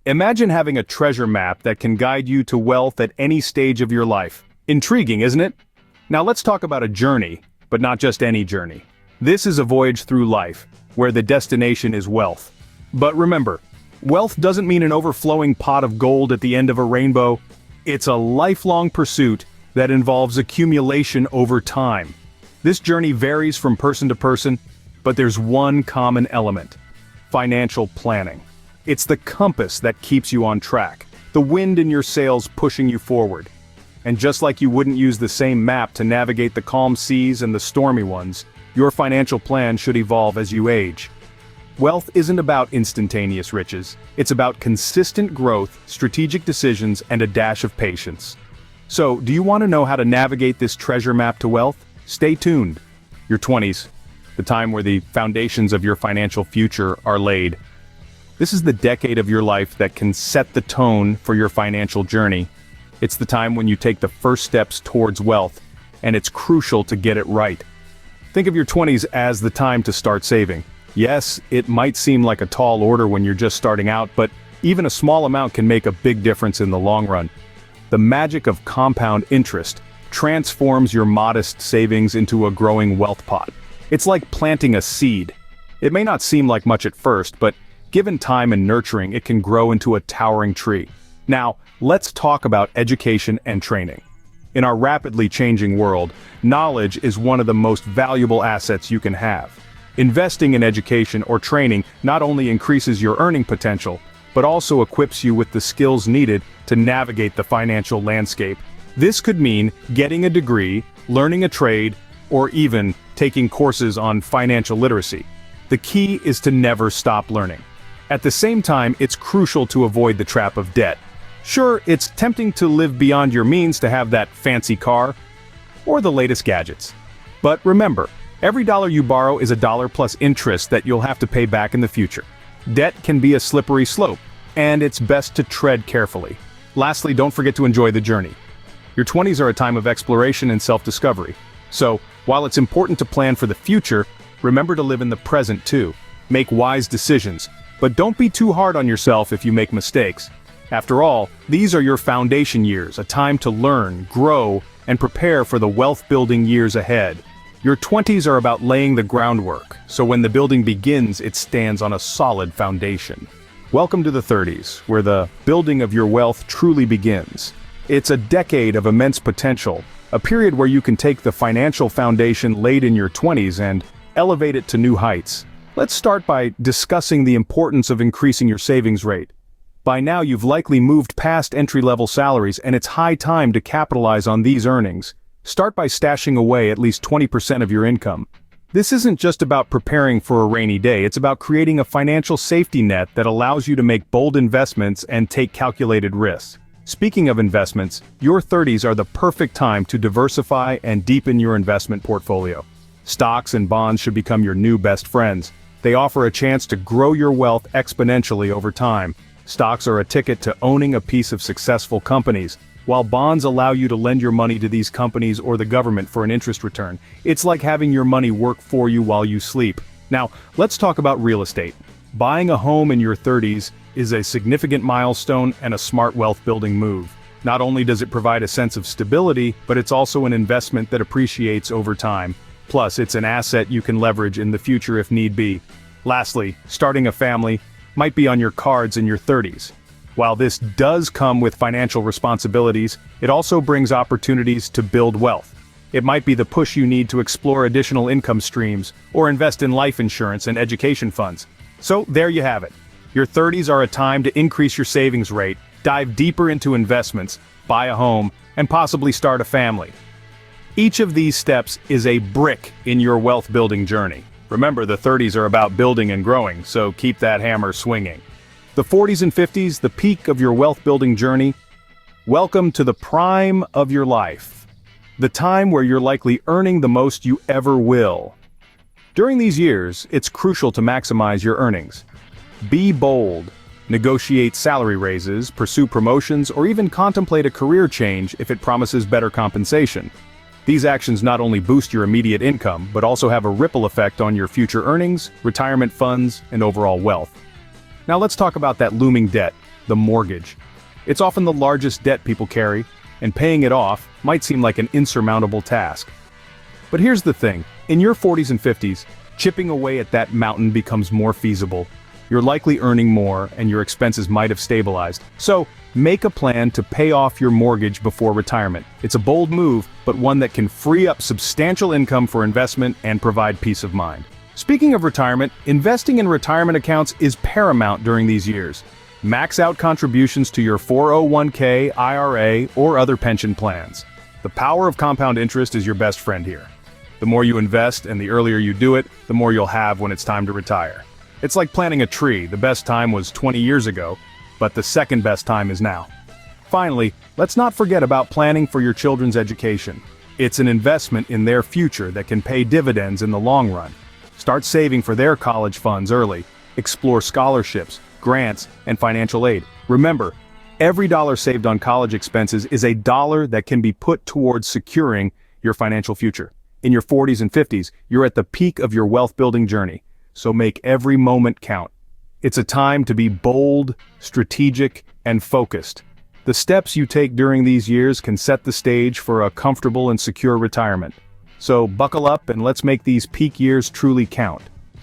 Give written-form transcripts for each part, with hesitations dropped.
Imagine having a treasure map that can guide you to wealth at any stage of your life. Intriguing, isn't it? Now let's talk about a journey, but not just any journey. This is a voyage through life, where the destination is wealth. But remember, wealth doesn't mean an overflowing pot of gold at the end of a rainbow. It's a lifelong pursuit that involves accumulation over time. This journey varies from person to person, but there's one common element: financial planning. It's the compass that keeps you on track, the wind in your sails pushing you forward. And just like you wouldn't use the same map to navigate the calm seas and the stormy ones, your financial plan should evolve as you age. Wealth isn't about instantaneous riches. It's about consistent growth, strategic decisions, and a dash of patience. So, do you want to know how to navigate this treasure map to wealth? Stay tuned. Your 20s, the time where the foundations of your financial future are laid. This is the decade of your life that can set the tone for your financial journey. It's the time when you take the first steps towards wealth, and it's crucial to get it right. Think of your 20s as the time to start saving. Yes, it might seem like a tall order when you're just starting out, but even a small amount can make a big difference in the long run. The magic of compound interest transforms your modest savings into a growing wealth pot. It's like planting a seed. It may not seem like much at first, but given time and nurturing, it can grow into a towering tree. Now, let's talk about education and training. In our rapidly changing world, knowledge is one of the most valuable assets you can have. Investing in education or training not only increases your earning potential, but also equips you with the skills needed to navigate the financial landscape. This could mean getting a degree, learning a trade, or even taking courses on financial literacy. The key is to never stop learning. At the same time, it's crucial to avoid the trap of debt. Sure, it's tempting to live beyond your means to have that fancy car or the latest gadgets. But remember, every dollar you borrow is a dollar plus interest that you'll have to pay back in the future. Debt can be a slippery slope, and it's best to tread carefully. Lastly, don't forget to enjoy the journey. Your 20s are a time of exploration and self-discovery. So, while it's important to plan for the future, remember to live in the present too. Make wise decisions, but don't be too hard on yourself if you make mistakes. After all, these are your foundation years, a time to learn, grow, and prepare for the wealth-building years ahead. Your 20s are about laying the groundwork, so when the building begins, it stands on a solid foundation. Welcome to the 30s, where the building of your wealth truly begins. It's a decade of immense potential, a period where you can take the financial foundation laid in your 20s and elevate it to new heights. Let's start by discussing the importance of increasing your savings rate. By now you've likely moved past entry-level salaries, and it's high time to capitalize on these earnings. Start by stashing away at least 20% of your income. This isn't just about preparing for a rainy day, it's about creating a financial safety net that allows you to make bold investments and take calculated risks. Speaking of investments, your 30s are the perfect time to diversify and deepen your investment portfolio. Stocks and bonds should become your new best friends. They offer a chance to grow your wealth exponentially over time. Stocks are a ticket to owning a piece of successful companies, while bonds allow you to lend your money to these companies or the government for an interest return. It's like having your money work for you while you sleep. Now, let's talk about real estate. Buying a home in your 30s is a significant milestone and a smart wealth-building move. Not only does it provide a sense of stability, but it's also an investment that appreciates over time. Plus, it's an asset you can leverage in the future if need be. Lastly, starting a family might be on your cards in your 30s. While this does come with financial responsibilities, it also brings opportunities to build wealth. It might be the push you need to explore additional income streams or invest in life insurance and education funds. So there you have it. Your 30s are a time to increase your savings rate, dive deeper into investments, buy a home, and possibly start a family. Each of these steps is a brick in your wealth-building journey. Remember, the 30s are about building and growing, so keep that hammer swinging. The 40s and 50s, the peak of your wealth-building journey. Welcome to the prime of your life. The time where you're likely earning the most you ever will. During these years, it's crucial to maximize your earnings. Be bold. Negotiate salary raises, pursue promotions, or even contemplate a career change if it promises better compensation. These actions not only boost your immediate income, but also have a ripple effect on your future earnings, retirement funds, and overall wealth. Now let's talk about that looming debt. the mortgage. It's often the largest debt people carry, and paying it off might seem like an insurmountable task. But here's the thing, in your 40s and 50s, chipping away at that mountain becomes more feasible. You're likely earning more, and your expenses might have stabilized. So, make a plan to pay off your mortgage before retirement. It's a bold move, but one that can free up substantial income for investment and provide peace of mind. Speaking of retirement, investing in retirement accounts is paramount during these years. Max out contributions to your 401k, IRA, or other pension plans. The power of compound interest is your best friend here. The more you invest and the earlier you do it, the more you'll have when it's time to retire. It's like planting a tree. The best time was 20 years ago, but the second best time is now. Finally, let's not forget about planning for your children's education. It's an investment in their future that can pay dividends in the long run. Start saving for their college funds early. Explore scholarships, grants, and financial aid. Remember, every dollar saved on college expenses is a dollar that can be put towards securing your financial future. In your 40s and 50s, you're at the peak of your wealth building journey. So make every moment count. It's a time to be bold, strategic, and focused. The steps you take during these years can set the stage for a comfortable and secure retirement. So buckle up and let's make these peak years truly count.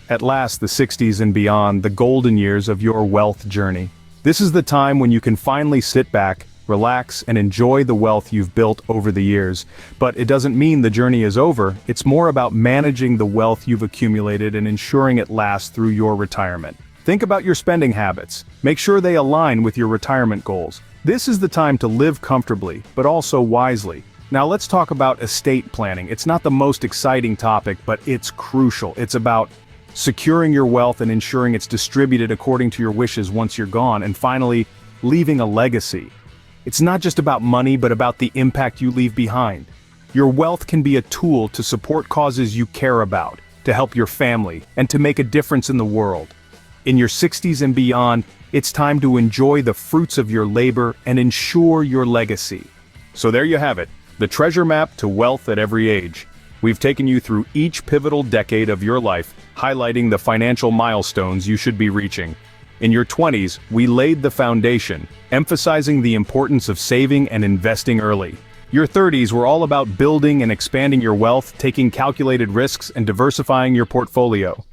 At last, the 60s and beyond, the golden years of your wealth journey. This is the time when you can finally sit back, relax, and enjoy the wealth you've built over the years. But it doesn't mean the journey is over. It's more about managing the wealth you've accumulated and ensuring it lasts through your retirement. Think about your spending habits. Make sure they align with your retirement goals. This is the time to live comfortably, but also wisely. Now let's talk about estate planning. It's not the most exciting topic, but it's crucial. It's about securing your wealth and ensuring it's distributed according to your wishes once you're gone. And finally, leaving a legacy. It's not just about money, but about the impact you leave behind. Your wealth can be a tool to support causes you care about, to help your family, and to make a difference in the world. In your 60s and beyond, it's time to enjoy the fruits of your labor and ensure your legacy. So there you have it, the treasure map to wealth at every age. We've taken you through each pivotal decade of your life, highlighting the financial milestones you should be reaching. In your 20s, we laid the foundation, emphasizing the importance of saving and investing early. Your 30s were all about building and expanding your wealth, taking calculated risks, and diversifying your portfolio.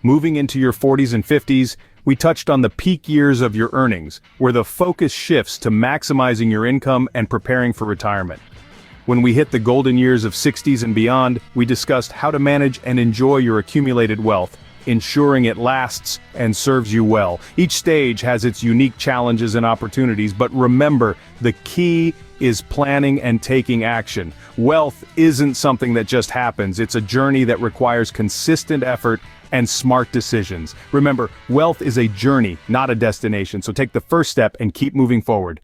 Moving into your 40s and 50s, we touched on the peak years of your earnings, where the focus shifts to maximizing your income and preparing for retirement. When we hit the golden years of 60s and beyond, we discussed how to manage and enjoy your accumulated wealth, ensuring it lasts and serves you well. Each stage has its unique challenges and opportunities, but remember, the key is planning and taking action. Wealth isn't something that just happens. It's a journey that requires consistent effort and smart decisions. Remember, wealth is a journey, not a destination, so take the first step and keep moving forward.